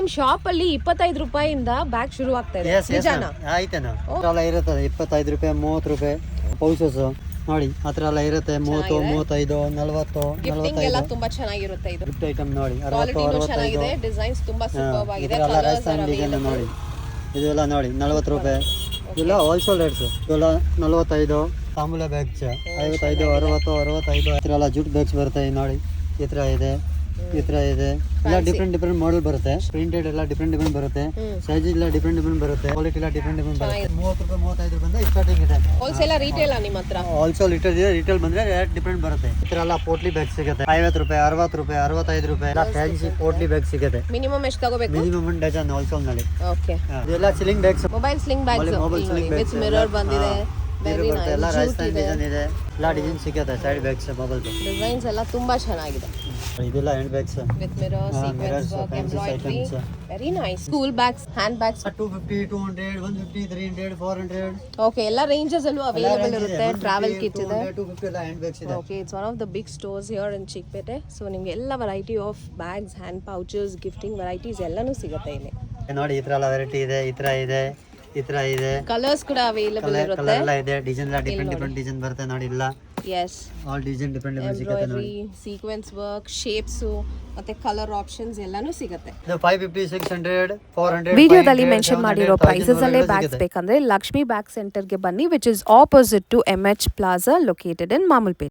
ನಿಮ್ ಶಾಪ್ ಅಲ್ಲಿ 25 ರೂಪಾಯಿಂದ ಬ್ಯಾಗ್ ಶುರು ಆಗ್ತಾ ಇದೆ ನಿಜಾನಾ? ಆಯ್ತೇನಾ ಎಲ್ಲ ಇರುತ್ತದೆ 25 ರೂಪಾಯಿ 30 ರೂಪಾಯಿ ಪೌಚಸ್ ನೋಡಿ ಆತರ ಎಲ್ಲ ಇರುತ್ತೆ 30 35 40 ಗಿಫ್ಟಿಂಗ್ ಎಲ್ಲ ತುಂಬಾ ಚೆನ್ನಾಗಿರುತ್ತೆ. ಇದು ಗಿಫ್ಟ್ ಐಟಮ್ ನೋಡಿ 60 ಕ್ವಾಲಿಟಿನೂ 65 ಚೆನ್ನಾಗಿದೆ, ಡಿಸೈನ್ಸ್ ತುಂಬಾ ಸೂಪರ್ ಆಗಿದೆ, ಇದೆಲ್ಲ ಕಲರ್ಸ್ ರಾಜಸ್ಥಾನ್ ಡಿಸೈನ್ ನೋಡಿ ಇದೆಲ್ಲ ನೋಡಿ 40 ರೂಪಾಯಿ ಇದೆಲ್ಲ ಹೋಲ್ಸೇಲ್ ರೇಟ್ಸ್ ಇದೆಲ್ಲ 45 ತಾಂಬೂಲ ಬ್ಯಾಗ್ಸ್ 55 60 65 ಈ ಥರ ಎಲ್ಲ ಜೂಟ್ ಬ್ಯಾಗ್ಸ್ ಬರುತ್ತೆ ನೋಡಿ ಈ ಥರ ಇದೆ ಈ ತರ ಇದೆ ಎಲ್ಲ ಡಿಫ್ರೆಂಟ್ ಮಾಡೆಲ್ ಬರುತ್ತೆ ಪ್ರಿಂಟೆಡ್ ಎಲ್ಲ ಡಿಫ್ರೆಂಟ್ ಬರುತ್ತೆ ಸೈಜ್ ಎಲ್ಲ ಡಿಫ್ರೆಂಟ್ ಬರುತ್ತೆ ಕ್ವಾಲಿಟಿ ಎಲ್ಲ ಡಿಫ್ರೆಂಟ್ ಬರುತ್ತೆ 30 ರೂಪಾಯಿ 35 ರೂಪಾಯಿ ಸ್ಟಾರ್ಟಿಂಗ್ ಇದೆ ಹೋಲ್ಸೇಲ್ ರೀಟೇಲ್ ನಿಮ್ಮ ಹತ್ರ ಹೋಲ್ಸೇಲ್ ರಿಟೇಲ್ ಬಂದ್ರೆ ರೇಟ್ ಡಿಫ್ರೆಂಟ್ ಬರುತ್ತೆ ಈ ತರ ಎಲ್ಲ ಪೋಟ್ಲಿ ಬ್ಯಾಗ್ ಸಿಗುತ್ತೆ 50 ರೂಪಾಯಿ 60 ರೂಪಾಯಿ 65 ರೂಪಾಯಿ ಎಲ್ಲ ಫ್ಯಾನ್ಸಿ ಪೋಟ್ಲಿ ಬ್ಯಾಗ್ ಸಿಗುತ್ತೆ ಮಿನಿಮಮ್ ಎಷ್ಟು ತಗೋಬೇಕು ಮಿನಿಮಮ್ 1 ಡಜನ್ ಹೋಲ್ಸೇಲ್ ನಲ್ಲಿ ಓಕೆ ಇದೆಲ್ಲ sling bags mobile sling bags with mirror ಬಂದಿದೆ ವೆರಿ ನೈಸ್ ಎಲ್ಲ ರಾಜಸ್ಥಾನ್ ಡಿಸೈನ್ ಇದೆ ಎಲ್ಲ ಡಿಸೈನ್ ಸಿಗುತ್ತೆ ಸೈಡ್ ಬ್ಯಾಗ್ಸ್ ಮೊಬೈಲ್ ಡಿಸೈನ್ಸ್ ಎಲ್ಲ ತುಂಬಾ ಚೆನ್ನಾಗಿದೆ ಇದೆಲ್ಲ hand bags with mirror sequence work embroidery very nice school bags hand bags 250 200 150 300 400 okay ಎಲ್ಲ ರೇಂಜಸ್ ಅಲ್ಲೂ ಅವೈಲೇಬಲ್ ಇರುತ್ತೆ ಟ್ರಾವೆಲ್ ಕಿಟ್ ಇದೆ 250 ಎಲ್ಲ ಹ್ಯಾಂಡ್ ಬ್ಯಾಗ್ಸ್ ಇದೆ okay it's one of the big stores here in Chickpet so ನಿಮಗೆ ಎಲ್ಲ variety of bags hand pouches gifting varieties ಎಲ್ಲನೂ ಸಿಗುತ್ತೆ ಇಲ್ಲಿ ನೋಡಿ ಈ ತರ ಎಲ್ಲ ವೆರೈಟಿ ಇದೆ ಈ ತರ ಇದೆ ಈ ತರ ಇದೆ ಕಲರ್ಸ್ ಕೂಡ ಅವೈಲೇಬಲ್ ಇರುತ್ತೆ ಕಲರ್ ಎಲ್ಲ ಇದೆ ಡಿಸೈನ್ ಎಲ್ಲ ಡಿಫರೆಂಟ್ ಡಿಸೈನ್ ಬರುತ್ತೆ ನೋಡಿ ಇಲ್ಲ yes ಆಲ್ ಡಿಸೈನ್ ಡಿಫರೆಂಟ್ ಸಿಗುತ್ತೆ ನೋಡಿ ಎಂಬ್ರಾಯ್ಡರಿ ಸೀಕ್ವೆನ್ಸ್ ವರ್ಕ್ ಶೇಪ್ಸ್ ಮತ್ತೆ ಕಲರ್ ಆಪ್ಷನ್ಸ್ ಎಲ್ಲಾನು ಸಿಗುತ್ತೆ ಇದು 550 600 400 ವಿಡಿಯೋದಲ್ಲಿ ಮೆನ್ಷನ್ ಮಾಡಿರೋ ಪ್ರೈಸಸ್ ಅಲ್ಲೇ ಬ್ಯಾಗ್ಸ್ ಬೇಕಂದ್ರೆ ಲಕ್ಷ್ಮಿ ಬ್ಯಾಗ್ ಸೆಂಟರ್ ಗೆ ಬನ್ನಿ which is opposite to MH plaza located in ಮಾಮೂಲ್ಪೇಟ್.